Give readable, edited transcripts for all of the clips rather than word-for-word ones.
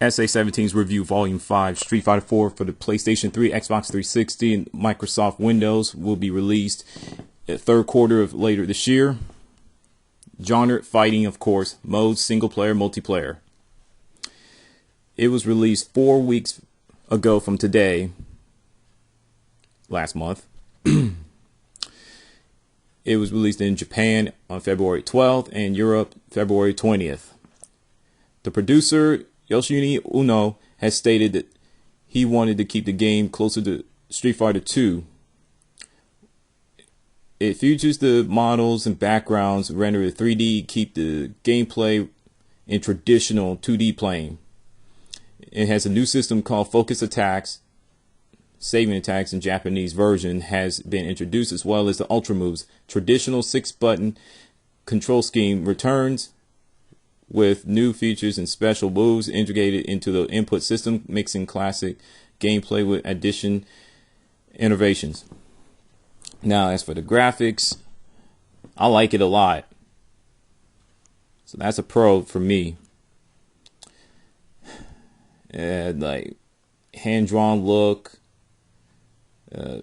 SA17's Review Volume 5, Street Fighter 4 for the PlayStation 3, Xbox 360, and Microsoft Windows will be released the third quarter of later this year. Genre, fighting, of course. Mode, single player, multiplayer. It was released 4 weeks ago from today, last month. It was released in Japan on February 12th and Europe February 20th. The producer, Yoshihiro Uno, has stated that he wanted to keep the game closer to Street Fighter 2. It features the models and backgrounds rendered in 3D, keep the gameplay in traditional 2D plane. It has a new system called Focus Attacks. Saving attacks in Japanese version has been introduced, as well as the Ultra Moves. Traditional 6-button control scheme returns with new features and special moves integrated into the input system, mixing classic gameplay with addition innovations. Now, as for the graphics, I like it a lot. So that's a pro for me. Like hand-drawn look.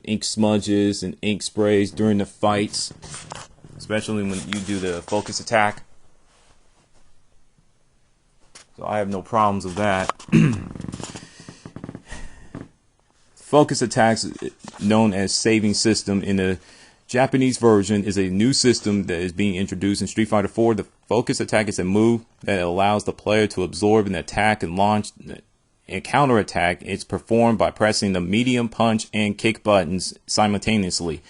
Ink smudges and ink sprays during the fights, especially when you do the focus attack. So I have no problems with that. Focus attacks, known as saving system in the Japanese version, is a new system that is being introduced in Street Fighter 4. The focus attack is a move that allows the player to absorb an attack and launch a counterattack. It's performed by pressing the medium, punch, and kick buttons simultaneously.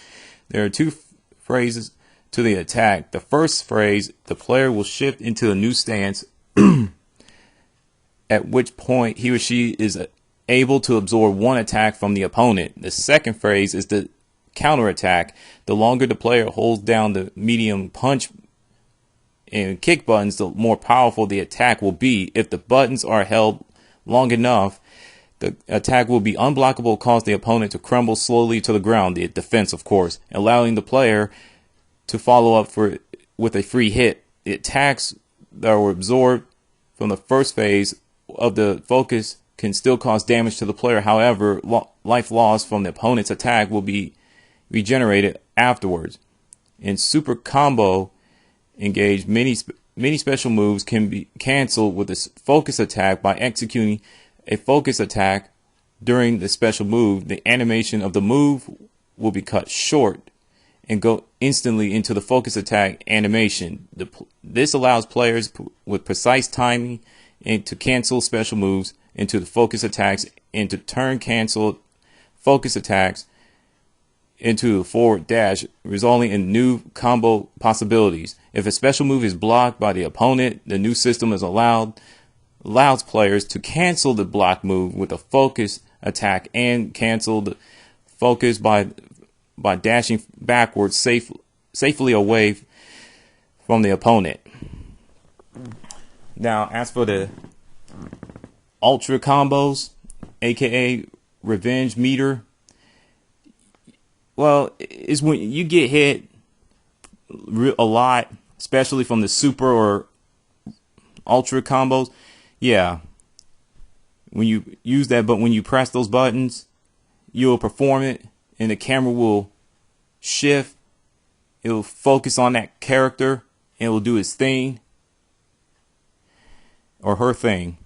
There are two phases to the attack. The first phase, the player will shift into a new stance, at which point he or she is able to absorb one attack from the opponent. The second phase is the counterattack. The longer the player holds down the medium, punch, and kick buttons, the more powerful the attack will be. If the buttons are held long enough, the attack will be unblockable, cause the opponent to crumble slowly to the ground, the defense of course, allowing the player to follow up with a free hit. The attacks that were absorbed from the first phase of the focus can still cause damage to the player. However, life lost from the opponent's attack will be regenerated afterwards. In Super Combo Engage, many special moves can be canceled with a focus attack by executing a focus attack during the special move. The animation of the move will be cut short and go instantly into the focus attack animation. This allows players with precise timing and to cancel special moves into the focus attacks and to turn canceled focus attacks into a forward dash, resulting in new combo possibilities. If a special move is blocked by the opponent, the new system allows players to cancel the block move with a focus attack and cancel the focus by dashing backwards safely away from the opponent. Now, as for the ultra combos, aka revenge meter, well, it's when you get hit a lot, especially from the super or ultra combos. Yeah, when you use that, but when you press those buttons, you'll perform it and the camera will shift. It will focus on that character and it will do its thing or her thing.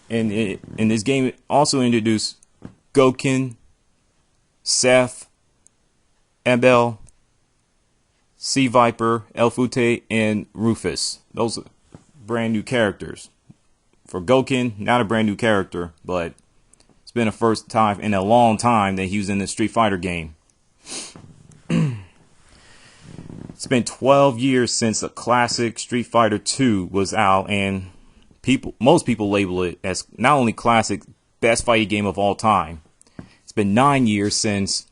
And in this game, it also introduced Goken, Seth, Abel, C.Viper, Elfute, and Rufus. Those are brand new characters. For Goken, not a brand new character, but it's been a first time in a long time that he was in the Street Fighter game. It's been 12 years since the classic Street Fighter 2 was out, and most people label it as not only classic, best fighting game of all time. It's been 9 years since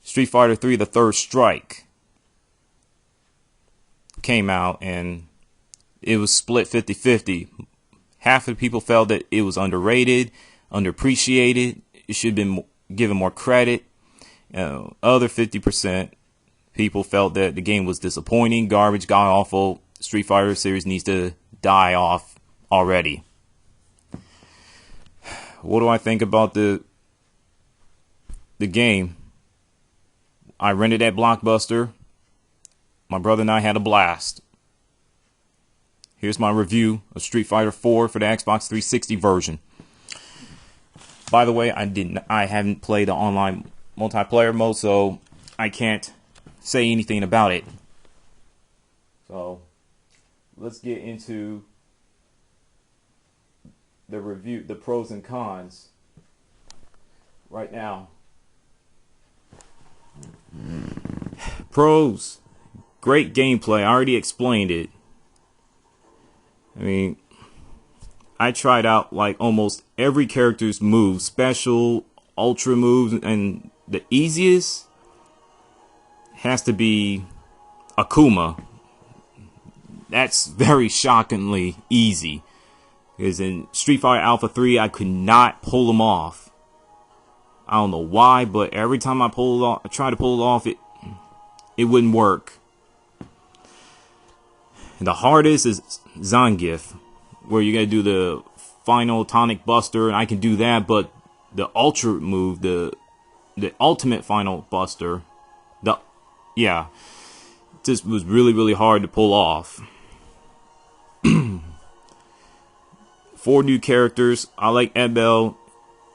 Street Fighter 3: The Third Strike came out, and it was split 50-50. Half of the people felt that it was underrated, underappreciated, it should have been given more credit. Other 50% people felt that the game was disappointing, garbage, god awful, Street Fighter series needs to die off already. What do I think about the game? I rented at Blockbuster. My brother and I had a blast. Here's my review of Street Fighter 4 for the Xbox 360 version. By the way, I haven't played the online multiplayer mode, so I can't say anything about it. So let's get into the review, the pros and cons right now. Pros: great gameplay. I already explained it. I mean, I tried out like almost every character's move, special, ultra moves, and the easiest has to be Akuma. That's very shockingly easy. Because in Street Fighter Alpha 3, I could not pull him off. I don't know why, but every time I tried to pull it off, it wouldn't work. And the hardest is Zangief, where you gotta do the final tonic buster, and I can do that, but the ultra move, the ultimate final buster, just was really, really hard to pull off. 4 new characters. I like Ebel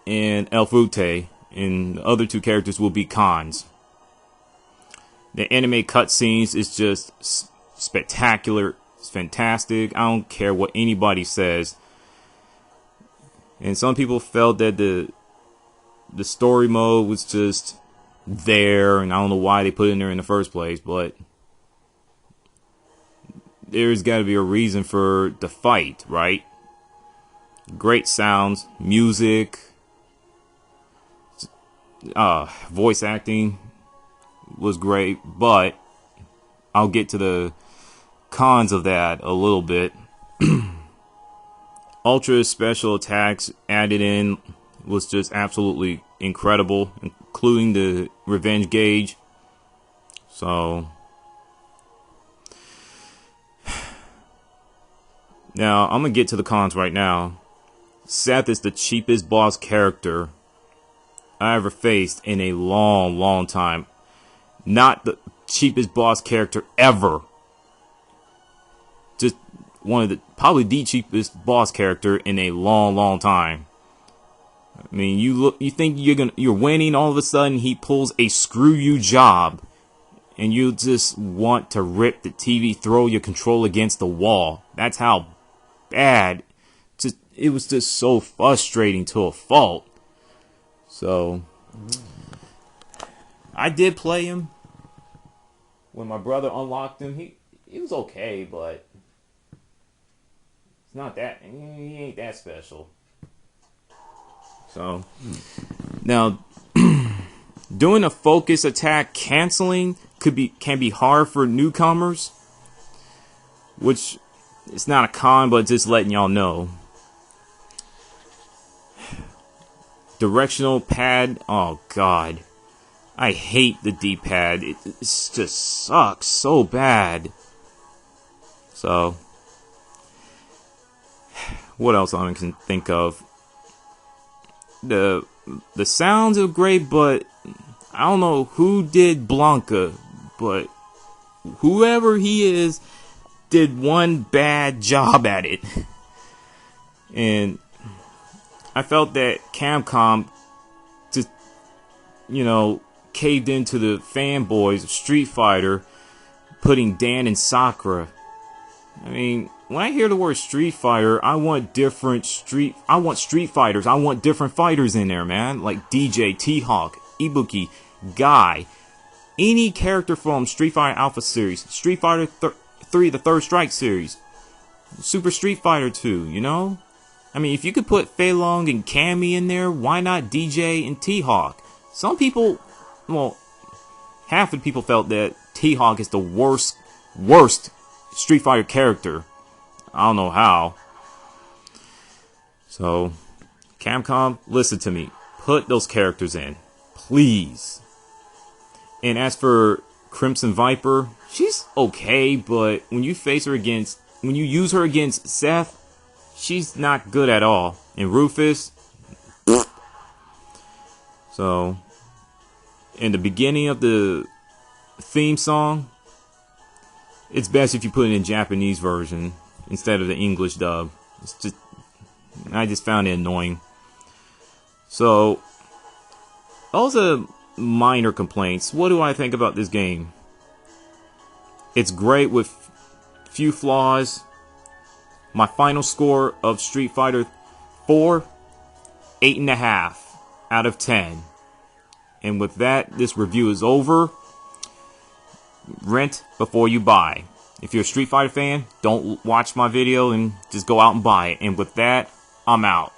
and El Fute, and the other 2 characters will be cons. The anime cutscenes is just spectacular. It's fantastic. I don't care what anybody says. And some people felt that the story mode was just there, and I don't know why they put it in there in the first place, but there's got to be a reason for the fight, right? Great sounds, music, voice acting was great, but I'll get to the cons of that a little bit. Ultra special attacks added in was just absolutely incredible, including the revenge gauge. So now I'm gonna get to the cons right now. Seth is the cheapest boss character I ever faced in a long, long time. Not the cheapest boss character ever. Just probably the cheapest boss character in a long, long time. I mean, you think you're winning, all of a sudden he pulls a screw you job, and you just want to rip the TV, throw your control against the wall. That's how bad. It was just so frustrating to a fault. So I did play him when my brother unlocked him. He was okay, but it's not that, he ain't that special. So now doing a focus attack canceling can be hard for newcomers, which it's not a con, but just letting y'all know. Directional pad, oh god, I hate the D-pad. It just sucks so bad. So what else I can think of? The sounds are great, but I don't know who did Blanca, but whoever he is did one bad job at it. And I felt that Capcom just, caved into the fanboys of Street Fighter, putting Dan and Sakura. I mean, when I hear the word Street Fighter, I want Street Fighters. I want different fighters in there, man. Like DJ, T-Hawk, Ibuki, Guy. Any character from Street Fighter Alpha series, Street Fighter 3, the Third Strike series, Super Street Fighter 2, I mean, if you could put Fei Long and Cammy in there, why not DJ and T-Hawk? Some people, half of the people felt that T-Hawk is the worst Street Fighter character. I don't know how. So, Capcom, listen to me. Put those characters in. Please. And as for Crimson Viper, she's okay, but when you use her against Seth, she's not good at all. And Rufus, so in the beginning of the theme song, it's best if you put it in Japanese version instead of the English dub. I just found it annoying. So, those are minor complaints. What do I think about this game? It's great with few flaws. My final score of Street Fighter 4, 8.5 out of 10. And with that, this review is over. Rent before you buy. If you're a Street Fighter fan, don't watch my video and just go out and buy it. And with that, I'm out.